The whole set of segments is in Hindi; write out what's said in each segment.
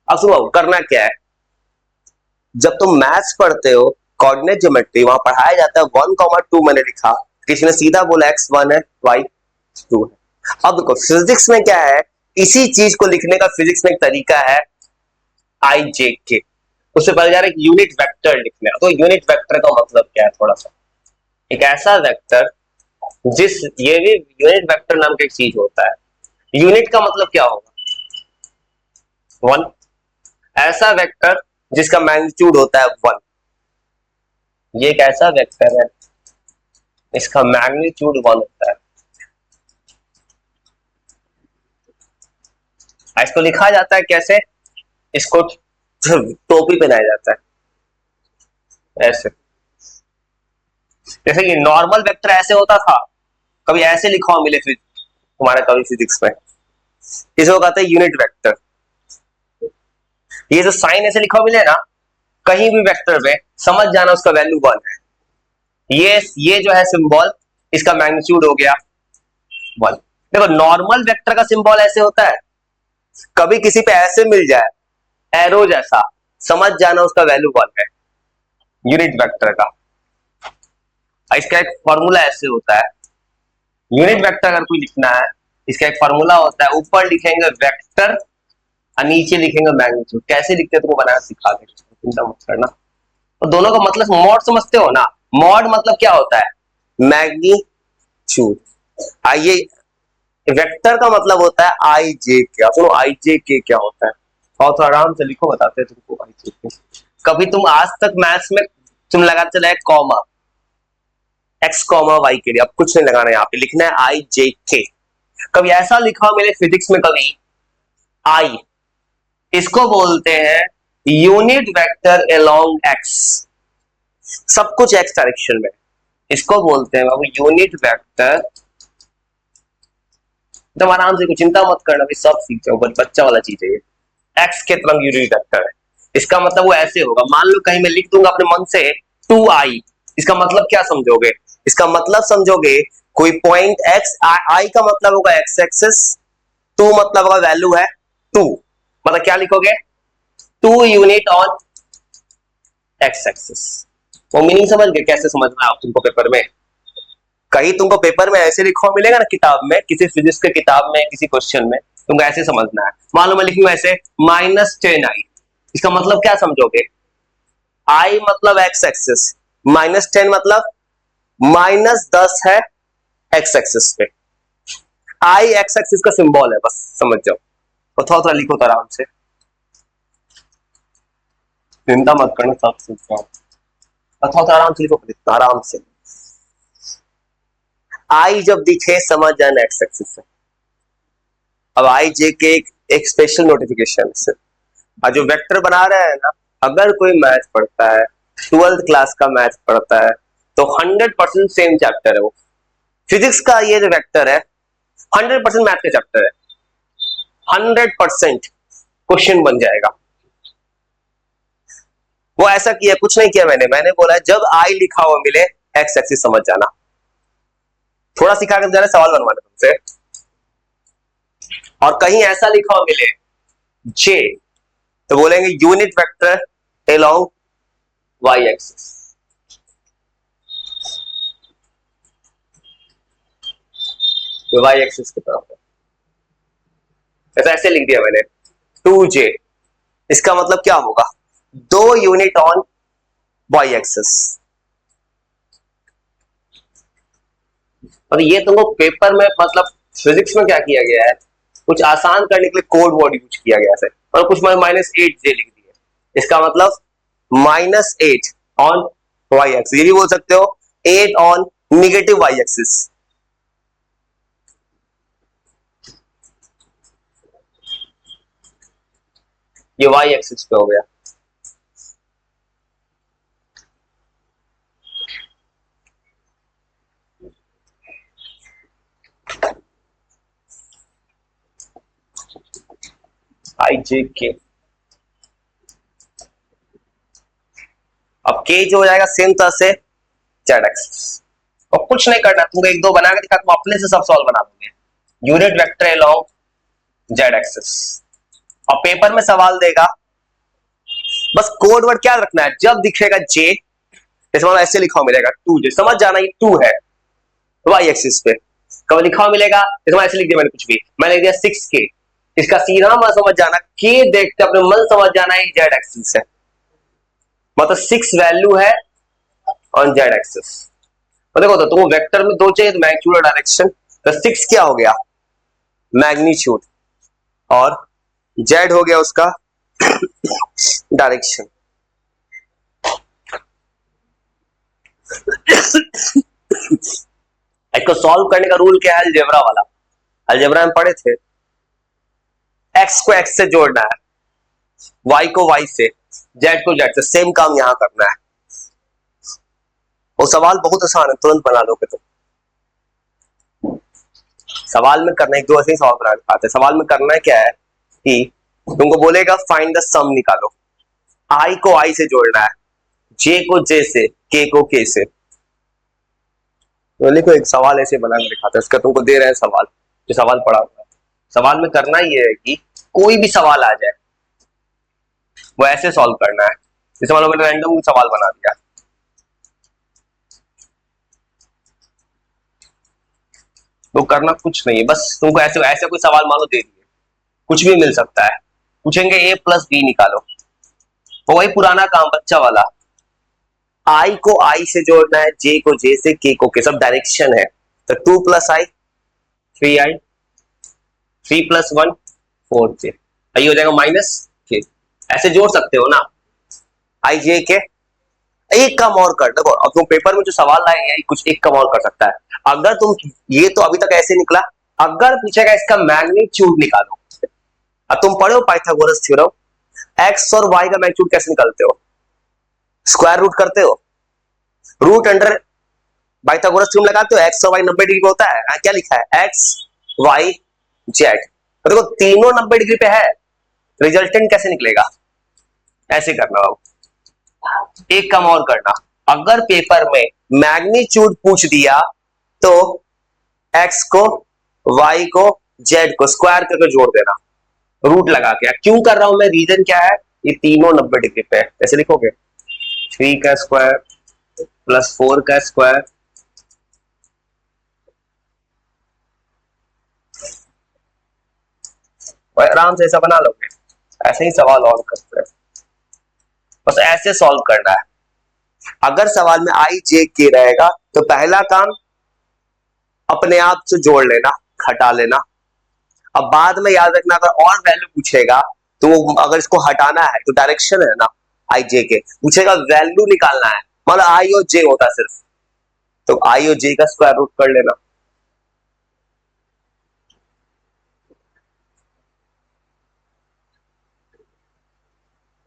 अब सुनो करना क्या है, जब तुम मैथ्स पढ़ते हो कोऑर्डिनेट ज्योमेट्री वहां पढ़ाया जाता है 1,2 मैंने लिखा, किसी ने सीधा बोला x1 है y2 है। अब देखो फिजिक्स में क्या है, इसी चीज को लिखने का फिजिक्स में एक तरीका है आई जे के। उससे पहले जा रहा है यूनिट वेक्टर लिखना है। तो यूनिट वेक्टर का मतलब क्या है, थोड़ा सा एक ऐसा वेक्टर जिस, ये भी यूनिट वेक्टर नाम का एक चीज होता है। यूनिट का मतलब क्या होगा, 1। ऐसा वेक्टर जिसका मैग्नीट्यूड होता है 1, ये एक ऐसा वेक्टर है इसका मैग्नीट्यूड 1 होता है। इसको लिखा जाता है कैसे, इसको टोपी पहनाया जाता है ऐसे, जैसे कि नॉर्मल वेक्टर ऐसे होता था, कभी ऐसे लिखा हुआ मिले फिर तुम्हारा कभी फिजिक्स में, इसको कहते हैं यूनिट वेक्टर। ये जो साइन ऐसे लिखा हुआ मिले ना कहीं भी वेक्टर में, समझ जाना उसका वैल्यू 1 है। ये जो है सिंबल, इसका मैग्नीट्यूड हो गया 1। देखो नॉर्मल वेक्टर का सिंबल ऐसे होता है, कभी किसी पे ऐसे मिल जाए एरो जैसा, समझ जाना उसका वैल्यू 1 है यूनिट वेक्टर का। इसका एक फॉर्मूला ऐसे होता है, यूनिट वेक्टर अगर कोई लिखना है इसका एक फॉर्मूला होता है, ऊपर लिखेंगे वेक्टर और नीचे लिखेंगे मैग्नीट्यूड। कैसे लिखते हैं तुमको बनाना सिखा देंगे, चिंता मत करना। तो दोनों का मतलब मॉड समझते हो ना, मॉड मतलब क्या होता है, मैग्नीट्यूड। आइए वेक्टर का मतलब होता है आई जे के। सुनो आई जे के क्या होता है, और तो आराम से लिखो, बताते हैं तुमको आई जे के। कभी तुम आज तक मैथ्स में तुम लगा चला है कॉमा, एक्स कॉमा वाई के लिए, अब कुछ नहीं लगाना, यहाँ पे लिखना है आई जे के। कभी ऐसा लिखा हो मेरे फिजिक्स में, कभी आई, इसको बोलते हैं यूनिट वेक्टर अलोंग एक्स, सब कुछ एक्स डायरेक्शन में, इसको बोलते हैं बाबू यूनिट वेक्टर। तुम आराम से, कुछ चिंता मत करना, सब सीख जाओ, बच्चा वाला चीज है ये। एक्स के तरफ यूनिट वेक्टर है, इसका मतलब वो ऐसे होगा, मान लो कहीं मैं लिख दूंगा अपने मन से 2i, इसका मतलब क्या समझोगे, इसका मतलब समझोगे कोई पॉइंट एक्स, आई का मतलब होगा एक्स एक्सिस, 2 मतलब होगा वैल्यू है 2, मतलब क्या लिखोगे 2 यूनिट ऑन एक्स एक्सिस। वो मीनिंग समझ गए, कैसे समझना है आप तुमको पेपर में, कहीं तुमको पेपर में ऐसे लिखा मिलेगा ना किताब में, किसी फिजिक्स के किताब में किसी क्वेश्चन में, तुमको ऐसे समझना है। मान लो मैं लिखूंगा ऐसे -10i, इसका मतलब क्या समझोगे, i मतलब एक्स एक्सिस, -10 मतलब -10 है एक्स एक्सिस पे, i एक्स एक्सिस का सिंबल है, बस समझ जाओ। तो थोड़ा थोड़ा लिखो तो आराम से, चिंता मत करना, सब सीख जाओ। थोड़ा थोड़ा आराम से लिखो, आराम से। आई जब दिखे समझ जाना एक्स एक्सिस से। अब आई जे के एक स्पेशल नोटिफिकेशन से, और जो वेक्टर बना रहे हैं ना, अगर कोई मैथ पढ़ता है, 12th क्लास का मैथ पढ़ता है, तो 100% सेम चैप्टर है वो। फिजिक्स का ये जो वेक्टर है 100% मैथ का चैप्टर है, 100% क्वेश्चन बन जाएगा। वो ऐसा किया, कुछ नहीं किया मैंने बोला जब आई लिखा हुआ मिले एक्स एक्सिस समझ जाना। थोड़ा सिखा कर जाना, सवाल बनवाना तुमसे। और कहीं ऐसा लिखा हुआ मिले जे, तो बोलेंगे unit vector along Y axis. Y axis की तरफ ऐसे लिख दिया मैंने 2j, इसका मतलब क्या होगा, 2 यूनिट ऑन वाई एक्सिस। और ये तुमको पेपर में, मतलब फिजिक्स में क्या किया गया है, कुछ आसान करने के लिए कोड वर्ड यूज किया गया है, और कुछ -8j लिख दिया, इसका मतलब -8 ऑन वाई एक्सिस। ये भी बोल सकते हो 8 ऑन निगेटिव वाई एक्सिस। ये वाई एक्सिस पे हो गया। आई जे के, अब के जो हो जाएगा सेम तरह से जेड एक्सिस। और कुछ नहीं करना, तुमको एक दो बना के दिखा, तुम अपने से सब सॉल्व बना दोगे। Unit vector along Z axis, और पेपर में सवाल देगा, बस कोड वर्ड क्या रखना है, जब दिखेगा जे, जैसे मतलब ऐसे लिखा हुआ मिलेगा 2J, समझ जाना ये 2 है वाई एक्सिस पे। कब लिखा हुआ मिलेगा, जैसे मैं ऐसे लिख दिया, मैंने कुछ भी मैंने लिख दिया 6K, इसका सीधा मत समझ जाना, के देखते अपने मन समझ जाना ये जेड एक्सिस है, मतलब 6 वैल्यू है ऑन जेड एक्सिस। तो देखो, तो तुमको वेक्टर में दो चाहिए, तो मैग्नीट्यूड और डायरेक्शन, तो 6 क्या हो गया मैग्नीट्यूड, और जेड हो गया उसका डायरेक्शन। इसको सॉल्व करने का रूल क्या है, अलजेब्रा वाला, अलजेब्रा में पढ़े थे, एक्स को एक्स से जोड़ना है, वाई को वाई से, जेड को जेड से, सेम काम यहां करना है। वो सवाल बहुत आसान है, तुरंत बना लोगे तुम। सवाल में करना, एक दो ऐसे ही सवाल बना पाते, सवाल में करना है क्या है कि तुमको बोलेगा फाइंड द सम निकालो, आई को आई से जोड़ना है, जे को जे से, के को के से। तो लिखो एक सवाल ऐसे बना के दिखाते हैं, इसका तुमको दे रहे हैं सवाल, जो सवाल पढ़ा हुआ है। सवाल में करना ये है कि कोई भी सवाल आ जाए वो ऐसे सॉल्व करना है, जैसे मान लो मैंने रैंडम सवाल बना दिया, तो करना कुछ नहीं है, बस तुमको ऐसे ऐसे कोई सवाल मान लो दे दिए, कुछ भी मिल सकता है, पूछेंगे ए प्लस बी निकालो, तो वही पुराना काम बच्चा वाला, आई को आई से जोड़ना है, जे को जे से, के को के, सब डायरेक्शन है, तो 2 प्लस आई 3 आई, 3 + 1 4J, ये हो जाएगा माइनस के, ऐसे जोड़ सकते हो ना आई जे के। एक काम और कर, देखो अब तुम पेपर में जो सवाल लाएंगे कुछ एक काम और कर सकता है, अगर तुम, ये तो अभी तक ऐसे निकला, अगर पूछेगा इसका मैग्नीट्यूड निकालो, अब तुम पढ़े हो पाइथागोरस थ्योरम, एक्स और वाई का मैग्नीट्यूड कैसे निकालते हो, स्क्वायर रूट करते हो, रूट अंडर पाइथागोरस थ्योरम लगाते हो, एक्स और वाई 90 डिग्री पे होता है, क्या लिखा है एक्स वाई जेड, तो देखो तीनों 90 डिग्री पे है, रिजल्टेंट कैसे निकलेगा, ऐसे करना हो। एक काम और करना, अगर पेपर में मैग्नीट्यूड पूछ दिया तो एक्स को वाई को जेड को स्क्वायर करके जोड़ देना, रूट लगा के। क्यों कर रहा हूं मैं, रीजन क्या है, ये तीनों 90 डिग्री पे है, ऐसे लिखोगे 3 का स्क्वायर प्लस 4 का स्क्वायर, और आराम से ऐसा बना लोगे। ऐसे ही सवाल और करते हैं, बस ऐसे सॉल्व करना है। अगर सवाल में आई जे के रहेगा तो पहला काम अपने आप से जोड़ लेना, हटा लेना। अब बाद में याद रखना, अगर और वैल्यू पूछेगा तो अगर इसको हटाना है तो डायरेक्शन है ना आई जे के, पूछेगा वैल्यू निकालना है, मतलब आई और जे होता सिर्फ, तो आई और जे का स्क्वायर रूट कर लेना।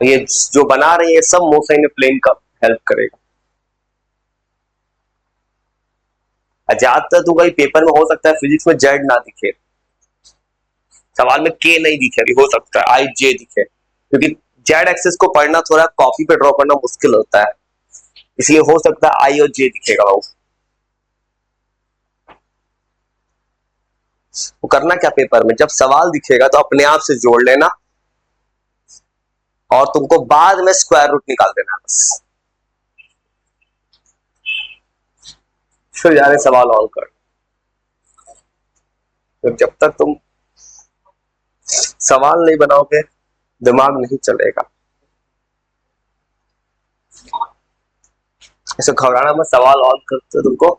तो ये जो बना रही है सब मोसाइन प्लेन का हेल्प करेगा। ज्यादातर तो भाई पेपर में हो सकता है फिजिक्स में जेड ना दिखे, सवाल में के नहीं दिखे, भी हो सकता है आई जे दिखे, क्योंकि जेड एक्सिस को पढ़ना थोड़ा कॉपी पे ड्रॉ करना मुश्किल होता है, इसलिए हो सकता है आई और जे दिखेगा। वो करना क्या, पेपर में जब सवाल दिखेगा तो अपने आप से जोड़ लेना, और तुमको बाद में स्क्वायर रूट निकाल देना बस, फिर जाने सवाल और कर। तो जब तक तुम सवाल नहीं बनाओगे दिमाग नहीं चलेगा, ऐसे घबराना मत, सवाल और करते तुमको।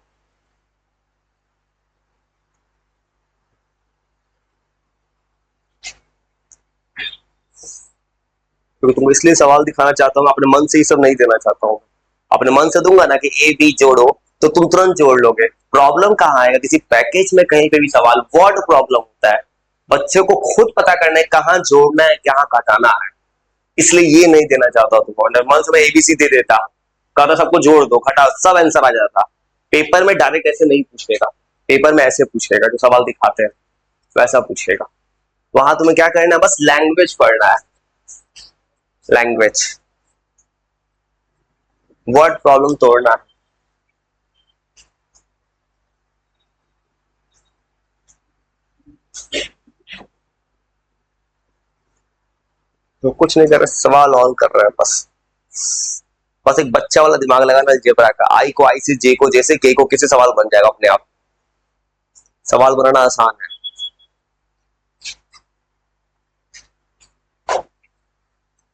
क्योंकि तुमको इसलिए सवाल दिखाना चाहता हूँ, अपने मन से ही सब नहीं देना चाहता हूँ। अपने मन से दूंगा ना कि ए बी जोड़ो तो तुम तुरंत जोड़ लोगे। प्रॉब्लम कहाँ आएगा, किसी पैकेज में कहीं पे भी सवाल वर्ड प्रॉब्लम होता है, बच्चे को खुद पता करना है कहाँ जोड़ना है कहाँ घटाना है, इसलिए ये नहीं देना चाहता तुमको। मन से मैं एबीसी दे देता, कहता सबको जोड़ दो घटा सब आंसर आ जाता। पेपर में डायरेक्ट ऐसे नहीं पूछेगा, पेपर में ऐसे पूछेगा, जो सवाल दिखाते हैं वैसा पूछेगा। वहां तुम्हें क्या करना है, बस लैंग्वेज पढ़ना है, लैंग्वेज वर्ड प्रॉब्लम तोड़ना है। तो कुछ नहीं कर रहे, सवाल ऑन कर रहे हैं बस। बस एक बच्चा वाला दिमाग लगाना अलजेब्रा का, आई को आई से, जे को जैसे, के को कैसे सवाल बन जाएगा अपने आप। सवाल बनाना आसान है।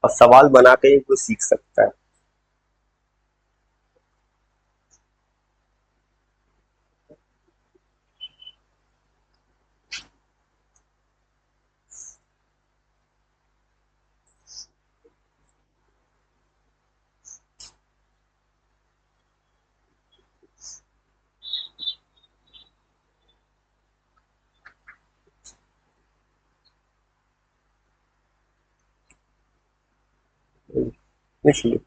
और सवाल बना के ही कोई सीख सकता है। इसलिए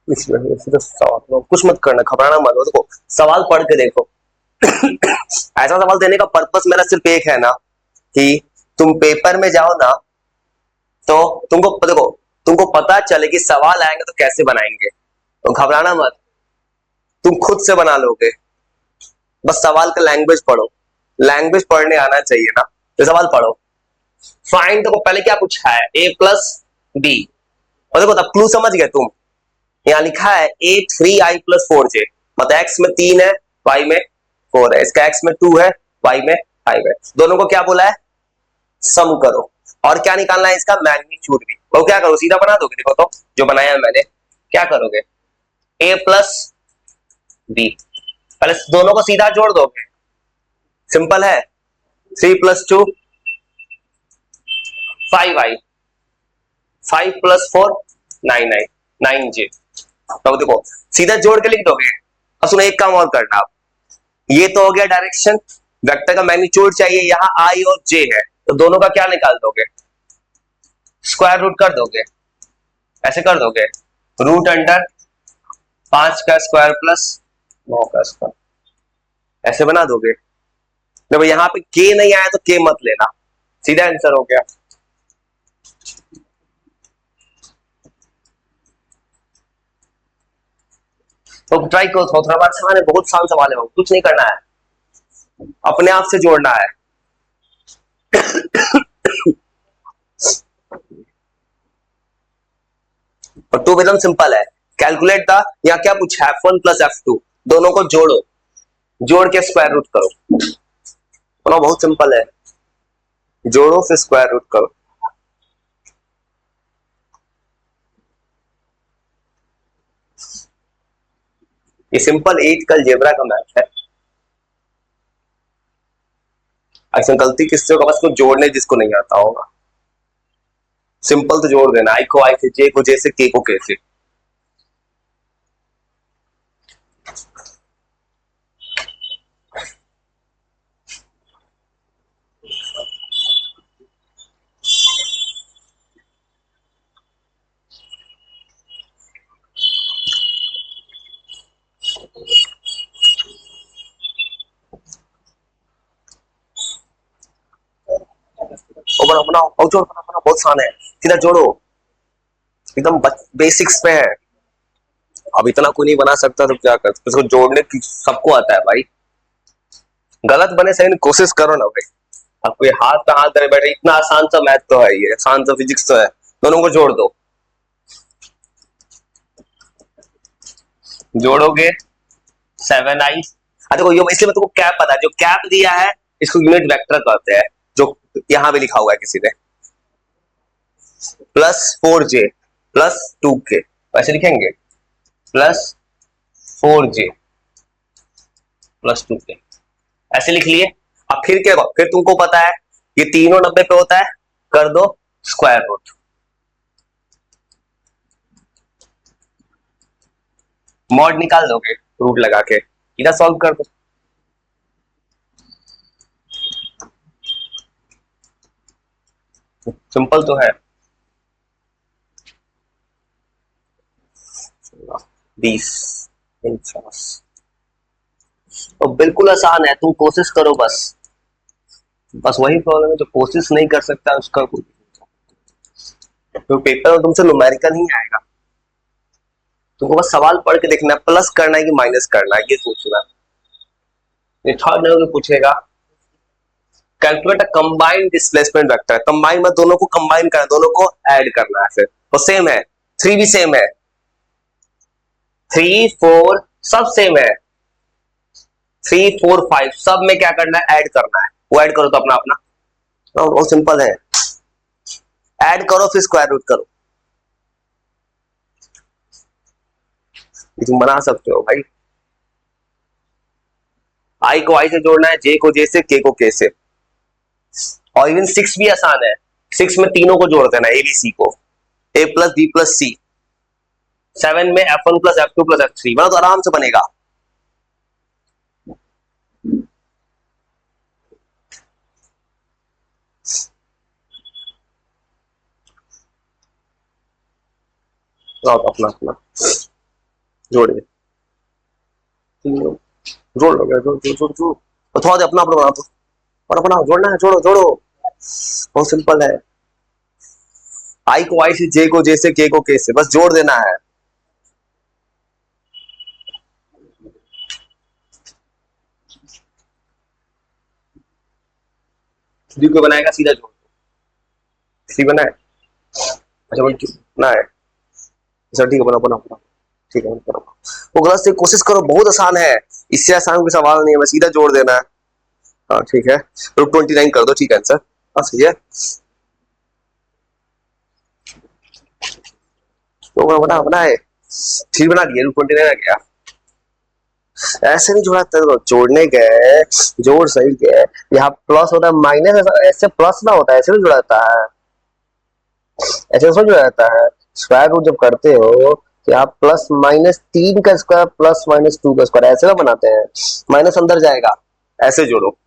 इसलिए तो सवाल कुछ मत करना, घबराना मत, देखो सवाल पढ़ के देखो। ऐसा सवाल देने का पर्पस मेरा सिर्फ एक है ना, कि तुम पेपर में जाओ ना, तो तुमको देखो, तुमको पता चले कि सवाल आएंगे तो कैसे बनाएंगे, तो घबराना मत, तुम खुद से बना लोगे। बस सवाल का लैंग्वेज पढ़ो, लैंग्वेज पढ़ने आना चाहिए ना, तो सवाल पढ़ो। फाइंड, देखो पहले क्या पूछा है, a प्लस बी, और देखो तब क्लू समझ गए तुम। यहाँ लिखा है ए 3i प्लस 4j, मतलब x में 3 है, y में 4 है, इसका x में 2 है, y में 5 है, दोनों को क्या बोला है, सम करो। और क्या निकालना है, इसका मैग्नीट्यूड भी। तो क्या करो, सीधा बना दोगे, देखो तो जो बनाया है मैंने, क्या करोगे, a प्लस बी, पहले दोनों को सीधा जोड़ दोगे, सिंपल है, 3 plus 2 5i, 5 plus 4 9i, 9j। तो देखो सीधा जोड़ के लिख दोगे। अब सुनो, एक काम और करना आप, ये तो हो गया डायरेक्शन, वेक्टर का मैग्नीट्यूड चाहिए, यहाँ आई और जे है, तो दोनों का क्या निकाल दोगे, स्क्वायर रूट कर दोगे, ऐसे कर दोगे, रूट अंडर 5 का स्क्वायर प्लस 9 का स्क्वायर, ऐसे बना दोगे। देखो यहाँ पे के नहीं आया तो के मत लेना, सीधा आंसर हो गया। तो ट्राई करो, थोड़ा बात आसान है, बहुत आसान सवाल है, कुछ नहीं करना है, अपने आप से जोड़ना है। और टू एकदम सिंपल है, कैलकुलेट था, यहाँ क्या पूछा है, F1 प्लस F2, दोनों को जोड़ो, जोड़ के स्क्वायर रूट करो, तो बहुत सिंपल है, जोड़ो फिर स्क्वायर रूट करो। ये सिंपल 8 का अलजेब्रा का मैथ है। ऐसा गलती किससे होगा, बस को जोड़ने जिसको नहीं आता होगा, सिंपल तो जोड़ देना, आई को आई से, जे को जे से, के को के से। बनाओ बनाओ, और जोड़, बनाओ बनाओ, बहुत आसान है, सीधा जोड़ो, एकदम बेसिक्स पे है। अब इतना कोई नहीं बना सकता तो क्या कर, इसको जोड़ने की सबको आता है भाई, गलत बने सही नहीं, कोशिश करो ना भाई। अब कोई हाथ पे हाथ धरे बैठे, इतना आसान सा मैथ तो है, ये आसान सा फिजिक्स तो है, दोनों को जोड़ दो, जोड़ोगे 7i। देखो ये इसलिए मैं तुमको कैप पता है, जो कैप दिया है इसको यूनिट वेक्टर कहते हैं, जो यहां भी लिखा हुआ है किसी ने, प्लस 4j प्लस 2k, ऐसे लिखेंगे, प्लस 4j प्लस 2k, ऐसे लिख लिए। अब फिर क्या, फिर तुमको पता है ये तीनों 90 पे होता है, कर दो स्क्वायर रूट, मॉड निकाल दोगे रूट लगा के, इधर सॉल्व कर दो। सिंपल तो है, 20 50, तो बिल्कुल आसान है, तुम कोशिश करो बस। बस वही प्रॉब्लम है, जो कोशिश नहीं कर सकता उसका तो पेपर में तुमसे न्यूमेरिकल नहीं आएगा, तुमको बस सवाल पढ़ के देखना है, प्लस करना है कि माइनस करना है ये सोचना। ये थर्ड लेवल में पूछेगा, calculate a combined displacement vector, combine में दोनों को कंबाइन करना, दोनों को ऐड करना है। फिर तो सेम है, 3 भी सेम है, 3 4 सब सेम है, 3 4 5 सब में क्या करना है, ऐड करना है। वो ऐड करो तो अपना अपना, तो बहुत सिंपल है, ऐड करो फिर स्क्वायर रूट करो, तुम बना सकते हो भाई। आई को आई से जोड़ना है, जे को जे से, के को के से। और इवन 6 भी आसान है, 6 में तीनों को जोड़ देना, ए बी सी को, ए प्लस बी प्लस सी। 7 में F1 plus F2 plus F3, बना तो आराम से बनेगा। अपना अपना जोड़ दे, जोड़ लो, जोड़ जोड़ जोड़ जोड़, थोड़ा दे अपना अपना बना दो, और अपना जोड़ना है, जोड़ो जोड़ो, बहुत सिंपल है। आई को आई से, जे को जे से, के को के से, बस जोड़ देना है। थ्री को बनाएगा सीधा जोड़, थ्री बनाए, अच्छा बना है, अच्छा ठीक है, बना बना बना, ठीक है करो, वो गलत से कोशिश करो, बहुत आसान है, इससे आसान कोई सवाल नहीं है, बस सीधा जोड़ देना है। हाँ ठीक है, रूट 29 कर दो, ठीक है आंसर, हाँ सही है। तो बना बना है, थ्री बना दिया, रूट 29 आ गया। ऐसे नहीं जोड़ा, जोड़ने गए, जोड़ सही गए, यहाँ प्लस होता है माइनस, ऐसे प्लस ना होता है, ऐसे नहीं जोड़ा जाता है, ऐसे समझ में आता है। स्क्वायर रूट जब करते हो तो आप प्लस माइनस 3 का स्क्वायर प्लस माइनस 2 का स्क्वायर ऐसे ना बनाते हैं, माइनस अंदर जाएगा, ऐसे जोड़ो,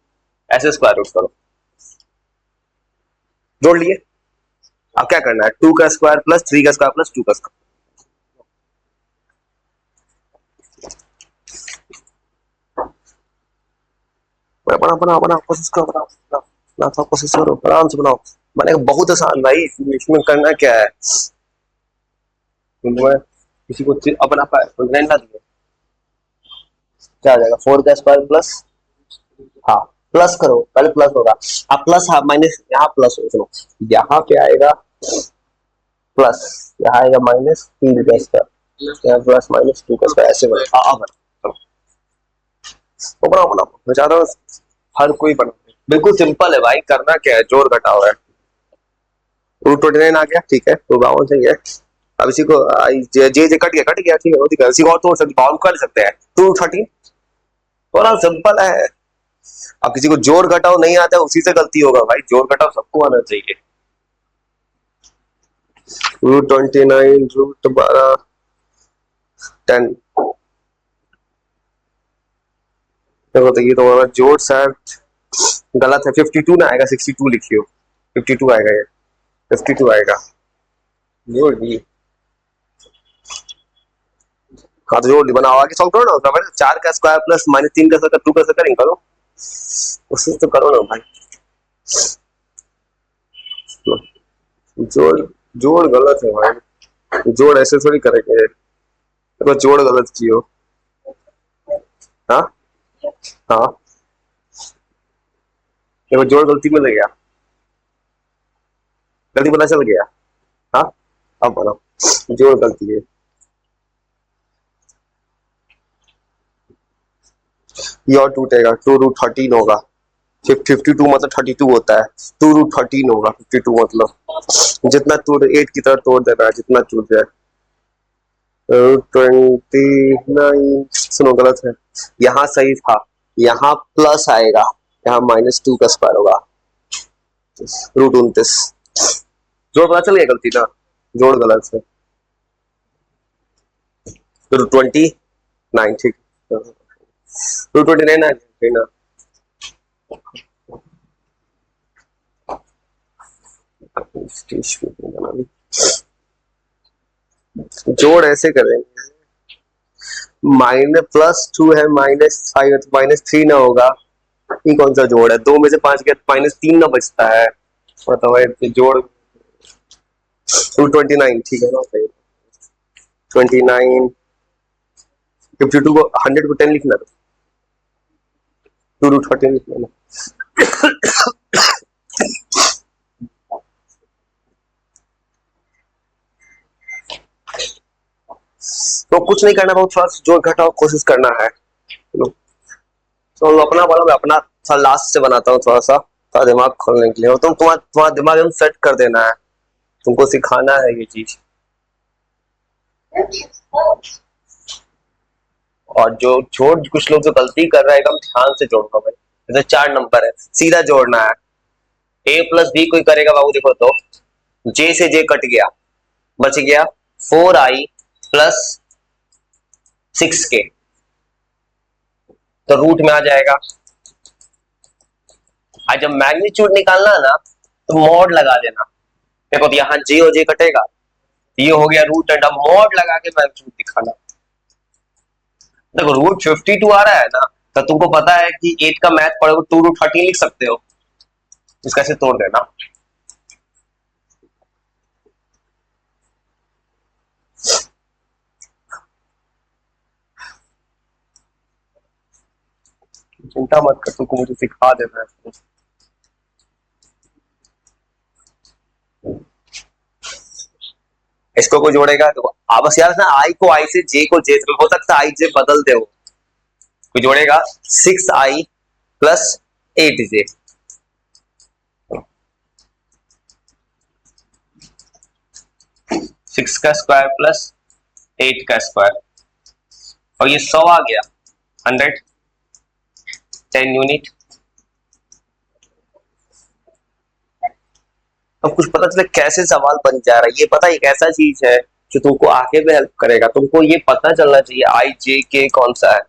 ऐसे स्क्वायर रूट करो, जोड़ लिए। अब क्या करना है, 2 का स्क्वायर प्लस 3 का स्क्वायर प्लस 2 का स्क्वायर, बना बना बना, कोशिश करो, बनाओ कोशिश करो, आराम से बनाओ, बनेगा बहुत आसान भाई, इसमें करना क्या है, किसी को अपना ला दिया, क्या आ जाएगा, 4 का स्क्वायर प्लस, हाँ प्लस करो, पहले प्लस होगा, अब प्लस, हाँ माइनस, यहाँ प्लस हो, सुनो यहाँ पे आएगा प्लस, यहाँ आएगा माइनस 3 का स्क्वायर, यहाँ प्लस माइनस 2 का स्क्वायर, ऐसे बना, तो बनाओ बनाओ, मैं चाह रहा हूँ हर कोई बना, बिल्कुल सिंपल है भाई, करना क्या है, जोड़ घटाओ है। रूट 29 आ गया, ठीक है, तो बावन सही है। अब इसी को जे जे कट गया, ठीक है, इसी को और तोड़ सकते, बाउंड कर सकते हैं, 213, थोड़ा सिंपल है। अब किसी को जोड़ घटाओ नहीं आता है, उसी से गलती होगा भाई, जोड़ घटाओ सबको आना चाहिए। रूट 29 रूट 12 10, देखो तो ये तो हमारा जोड़ शायद गलत है, 52 ना आएगा, 62 लिखियो, 52 आएगा, ये 52 आएगा, जोड़ दी, हाँ तो जोड़ दी, बनाओ आगे सॉल्व करो ना, उसका भाई 4 का स्क्वायर प्लस माइनस 3 का स्क्वायर 2 का स्क्वायर करेंगे, करो उससे तो करो ना भाई, जोड़ जोड़ गलत है भाई, जोड़ ऐसे थोड़ी करेंगे, तो जोड़ गलत कियो, हाँ हाँ, देखो जोड़ गलती में लग गया, गलती पता चल गया, हाँ अब बनाओ, जोड़ गलती है, ये और टूटेगा, 2 रूट 13 होगा, 52 मतलब 32 होता है, 2 रूट 13 होगा, 52 मतलब जितना तोड़ 8 की तरह तोड़ देना है, जितना टूट जाए। 29, सुनो गलत है, यहाँ सही था, यहाँ प्लस आएगा, यहाँ -2 का स्क्वायर होगा, रूट 29, जोड़ पता चल गया, गलती ना, जोड़ गलत है, रूट 29, ठीक, रूट 29 आ गया ना, जोड़ ऐसे करेंगे, +2 है, -5 है तो -3 ना होगा, ये कौन सा जोड़ है, 2 में से 5 गया -3 ना बचता है, मतलब जोड़, रूट 29, ठीक है ना, 29, 52 को 100 को 10 लिखना, 2 रूट 13 लिखना, तो कुछ नहीं करना, बहुत थोड़ा जोड़ घटाओ कोशिश करना है। तो अपना बोलो, मैं अपना थोड़ा लास्ट से बनाता हूँ, थोड़ा दिमाग खोलने के लिए। और तुम्हारा दिमाग एकदम सेट कर देना है, तुमको सिखाना है ये चीज। और जो जोड़ कुछ लोग जो गलती कर रहे हैं, एकदम ध्यान से जोड़ना भाई। जैसे 4 नंबर है, सीधा जोड़ना है। ए प्लस बी कोई करेगा बाबू, देखो तो जे से जे कट गया, बच गया 4i प्लस 6k, तो रूट में आ जाएगा। आज जब मैग्नीट्यूड निकालना है ना, तो मॉड लगा देना। देखो तो यहाँ जे और जे कटेगा, ये हो गया रूट एंड, अब मॉड लगा के मैग्नीट्यूड दिखाना। देखो रूट 52 आ रहा है ना, तो तुमको पता है कि 8 का मैथ पढ़ोगे 2√13 लिख सकते हो, इसका से तोड़ देना। चिंता मत कर, तुमको मुझे सिखा देना है। इसको कोई जोड़ेगा तो आप बस यार ना, आई को आई से, जे को जे से, हो सकता है आई जे बदल दे, वो कोई जोड़ेगा 6i प्लस 8j, 6 का स्क्वायर प्लस 8 का स्क्वायर, और ये 100 आ गया, 110 यूनिट। अब कुछ पता चले कैसे सवाल बन जा रहा है, ये पता एक ऐसा चीज है जो तुमको आगे में हेल्प करेगा। तुमको ये पता चलना चाहिए आई जे के कौन सा है,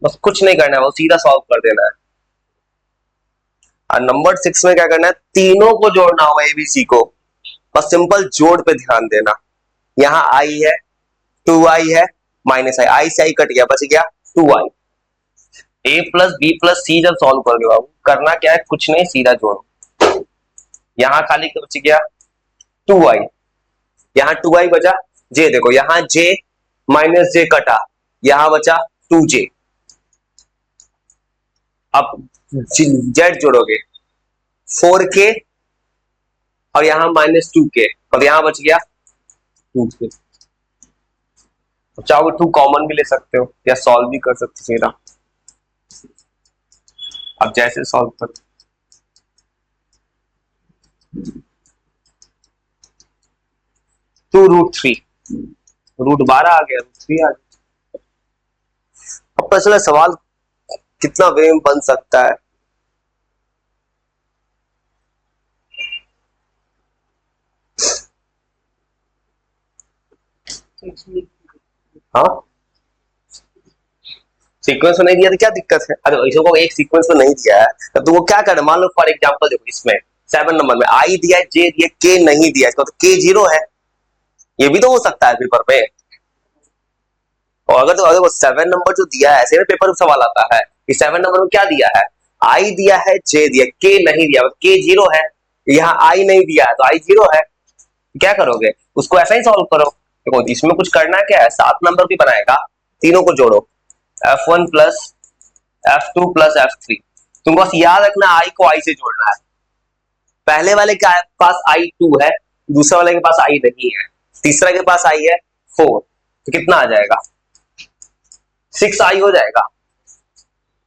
बस कुछ नहीं करना है, वो सीधा सॉल्व कर देना है। और नंबर 6 में क्या करना है, तीनों को जोड़ना होगा एबीसी को, बस सिंपल जोड़ पे ध्यान देना। यहाँ आई है, 2i है, माइनस आई से आई कट गया, बच गया 2i। ए प्लस बी प्लस सी जब सॉल्व करोगे बाबू, करना क्या है, कुछ नहीं, सीधा जोड़ो। यहाँ खाली बच गया 2i, यहाँ 2i बचा, जे देखो यहाँ जे माइनस जे कटा, यहाँ बचा 2j। अब जेड जोड़ोगे 4k, और यहाँ -2k, और यहाँ बच गया 2k। चाहो 2 कॉमन भी ले सकते हो, या सॉल्व भी कर सकते हो सीधा। अब जैसे सॉल्व कर 2√3, √12 आ गया, √3 आ गया। अब पता चला सवाल कितना वे में बन सकता है। हाँ, सीक्वेंस में नहीं दिया तो क्या दिक्कत है? अरे ऐसे को एक सीक्वेंस में नहीं दिया है तो तुमको क्या करना, मान लो फॉर एग्जांपल देखो इसमें 7 नंबर में आई दिया है, जे दिया, के नहीं दिया, इसका तो के 0 है, ये भी तो हो सकता है पेपर पे। और अगर 7 नंबर जो दिया है, ऐसे में पेपर में सवाल आता है कि 7 नंबर में क्या दिया है, आई दिया है, जे दिया, के नहीं दिया, के 0 है, यहाँ आई नहीं दिया है तो आई 0 है, क्या करोगे, उसको ऐसा ही सॉल्व करो। देखो इसमें कुछ करना क्या है, 7 नंबर भी बनाएगा, तीनों को जोड़ो, f1 plus f2 plus f3। तुमको बस याद रखना आई को आई से जोड़ना है। पहले वाले के पास i2 है, दूसरे वाले के पास i नहीं है, तीसरा के पास i है 4, तो कितना आ जाएगा, 6i हो जाएगा।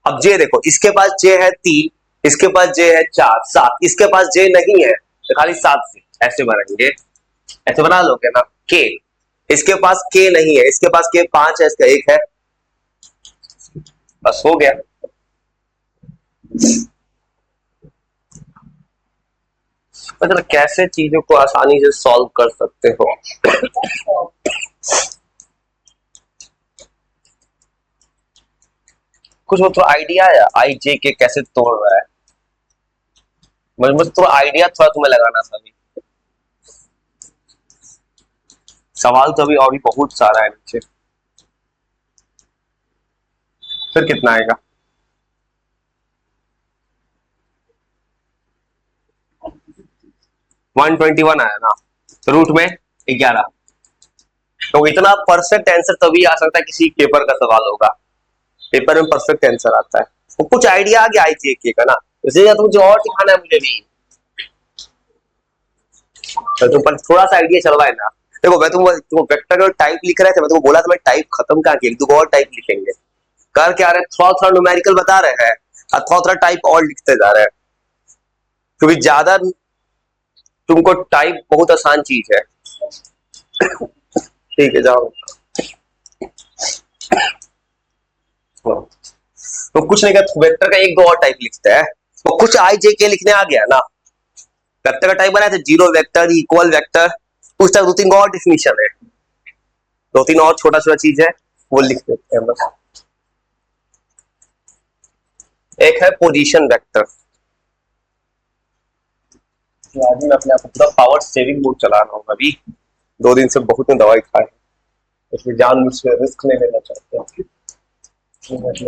अब j देखो, इसके पास j है 3, इसके पास j है 4, 7, इसके पास j नहीं है तो खाली 7 से ऐसे बनाएंगे, ऐसे बना लोगे ना। k, इसके पास k नहीं है, इसके पास k 5 है, इसका 1 है, बस हो गया। मतलब कैसे चीजों को आसानी से सॉल्व कर सकते हो। कुछ तो आइडिया है आई जे के कैसे तोड़ रहा है, मुझे तो आइडिया थोड़ा तुम्हें लगाना था अभी। सवाल तो अभी और भी बहुत सारा है नीचे, फिर कितना आएगा, 121 आया ना, रूट में 11। तो इतना परफेक्ट आंसर तभी आ सकता है किसी पेपर का सवाल होगा, पेपर में परफेक्ट आंसर आता है। तो कुछ आइडिया आ गया आईजीके का ना, इसलिए तुम मुझे और सिखाना है मुझे भी, तो तुम पर थोड़ा सा आइडिया चल रहा है ना। देखो मैं तुम वेक्टर का टाइप लिख रहे थे, मैं तुमको बोला था मैं टाइप खत्म कहाँ किया, तुम और टाइप लिखेंगे, कर क्या रहे, थोड़ा थोड़ा न्यूमेरिकल बता रहे हैं और थोड़ा थोड़ा टाइप और लिखते जा रहे हैं, क्योंकि ज्यादा तुमको टाइप बहुत आसान चीज है। ठीक है जाओ। तो कुछ नहीं कर, वेक्टर का एक दो और टाइप लिखते हैं, तो कुछ आई जे के लिखने आ गया ना। वेक्टर का टाइप बनाया था, जीरो वेक्टर, इक्वल वेक्टर, उस तरह दो तीन और डिफिनीशन है, दो तीन और छोटा छोटा चीज है, वो लिख देते हैं बस। एक है पोजीशन वेक्टर, आज मैं अपने आप को पूरा पावर सेविंग मोड चला रहा हूँ अभी, 2 दिन से बहुत में दवाई खाए, इसलिए जानबूझ से रिस्क नहीं लेना चाहते हैं,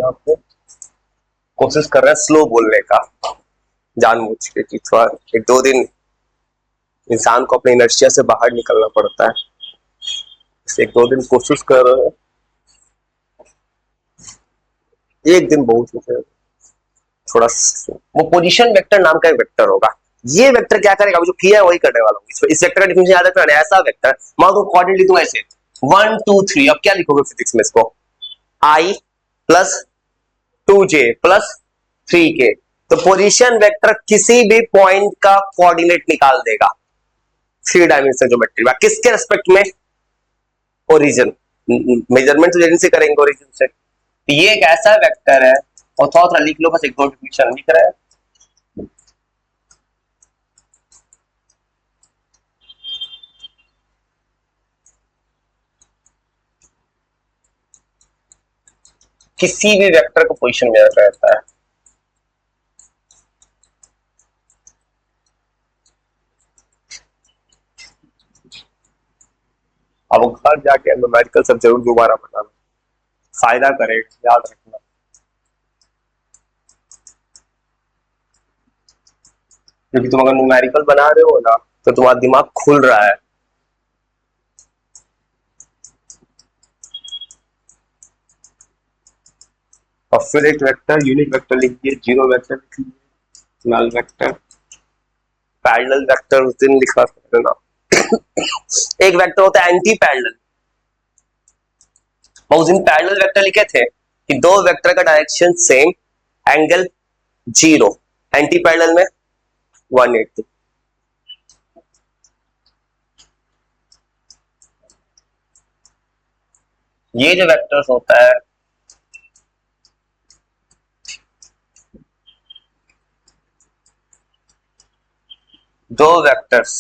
आपको कोशिश कर रहे हैं स्लो बोलने का जानबूझ के, कि थोड़ा 1-2 दिन इंसान को अपने इनर्शिया से बाहर निकलना पड़ता है, इसे 1-2 दिन कोशिश कर रहे हैं, एक दिन बहुत होते हैं थोड़ा। वो पोजीशन वेक्टर नाम का एक वेक्टर होगा, ये वेक्टर क्या करेगा, जो किया है वही करने वाला हूँ। इस वेक्टर का डिफिनेशन याद रखना है, ऐसा वेक्टर मान लो कोऑर्डिनेट लिखूं ऐसे 1 2 3, अब क्या लिखोगे फिजिक्स में इसको, i plus 2j plus 3k, तो पोजीशन वेक्टर किसी भी पॉइंट का कोऑर्डिनेट निकाल देगा 3 डायमेंशनल ज्योमेट्री में, किसके रेस्पेक्ट में, ओरिजिन, मेजरमेंट तो से करेंगे ओरिजिन से, ये एक ऐसा वेक्टर है, और थोड़ा थोड़ा लिख लो बस, एक दो डिफिनेशन लिख रहे हैं। किसी भी वेक्टर को पोजीशन में रहता है, अब घर जाके न्यूमेरिकल सब जरूर दोबारा बनाना, फायदा करेगा, याद रखना। क्योंकि तुम अगर न्यूमेरिकल बना रहे हो ना, तो तुम्हारा दिमाग खुल रहा है। और फिर एक वेक्टर, यूनिट वेक्टर लिखिए, जीरो वेक्टर लिखिए, नल वेक्टर, पैरेलल वेक्टर उस दिन लिखा था ना। एक वेक्टर होता है एंटी पैरेलल, उस दिन पैरेलल वेक्टर लिखे थे कि दो वेक्टर का direction same, angle 0, anti parallel में 180। ये जो वेक्टर्स होता है, दो वेक्टर्स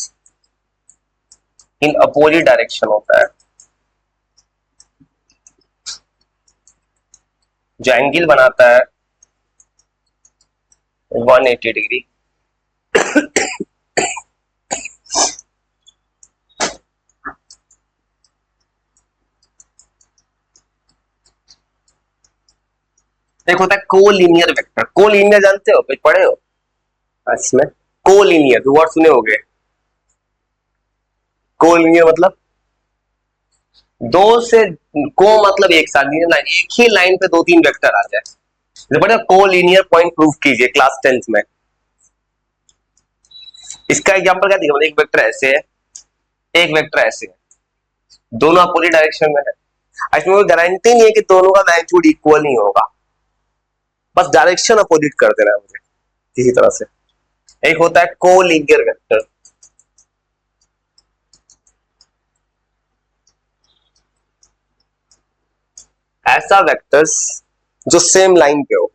इन अपोजिट डायरेक्शन होता है, जो एंगल बनाता है 180 डिग्री। एक होता है कोलिनियर वेक्टर, कोलिनियर जानते हो, कुछ पढ़े हो इसमें, कोलिनियर वर्ड सुने होंगे, कोलिनियर मतलब दो से, को मतलब एक साथ लाइन, एक ही लाइन पे दो तीन वेक्टर आ जाए, पढ़े कोलिनियर पॉइंट प्रूफ कीजिए क्लास 10th में। इसका एग्जांपल क्या दिखा, एक वेक्टर ऐसे है, एक वेक्टर ऐसे है, दोनों अपोजिट डायरेक्शन में है, इसमें कोई गारंटी नहीं है कि दोनों का मैग्नीट्यूड इक्वल नहीं होगा, बस डायरेक्शन अपोजिट कर देना है मुझे इसी तरह से। एक होता है कोलिनियर वेक्टर, ऐसा वेक्टर्स जो सेम लाइन पे हो,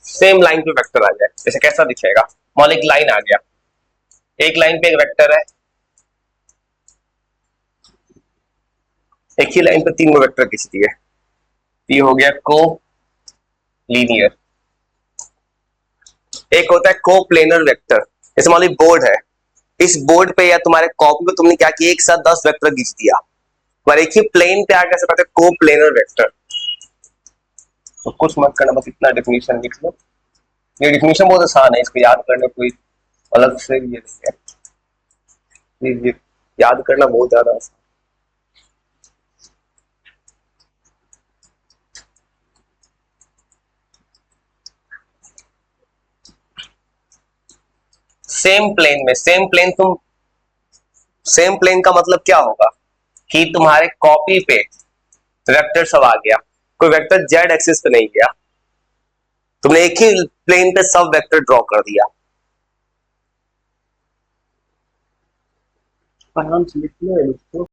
सेम लाइन पे वेक्टर आ जाए, जैसे कैसा दिखेगा, मान एक लाइन आ गया, एक लाइन पे एक वेक्टर है, एक ही लाइन पे तीन वेक्टर खींच दिए, ये हो गया को लीनियर। एक होता है को प्लेनर वेक्टर, जैसे मान लो बोर्ड है, इस बोर्ड पे या तुम्हारे कॉपी पे तुमने क्या किया, एक साथ 10 वेक्टर खींच दिया, और एक ही प्लेन पे आकर से को प्लेनर वेक्टर। तो कुछ मत करना, बस इतना डेफिनेशन लिख लो, ये डेफिनेशन बहुत आसान है, इसको याद करने कोई अलग से ये नहीं है, ये याद करना बहुत ज्यादा आसान। सेम प्लेन का मतलब क्या होगा कि तुम्हारे कॉपी पे वेक्टर सब आ गया, कोई वेक्टर जेड एक्सिस पे नहीं गया, तुमने एक ही प्लेन पे सब वेक्टर ड्रॉ कर दिया। आराम से लिख लो इसको।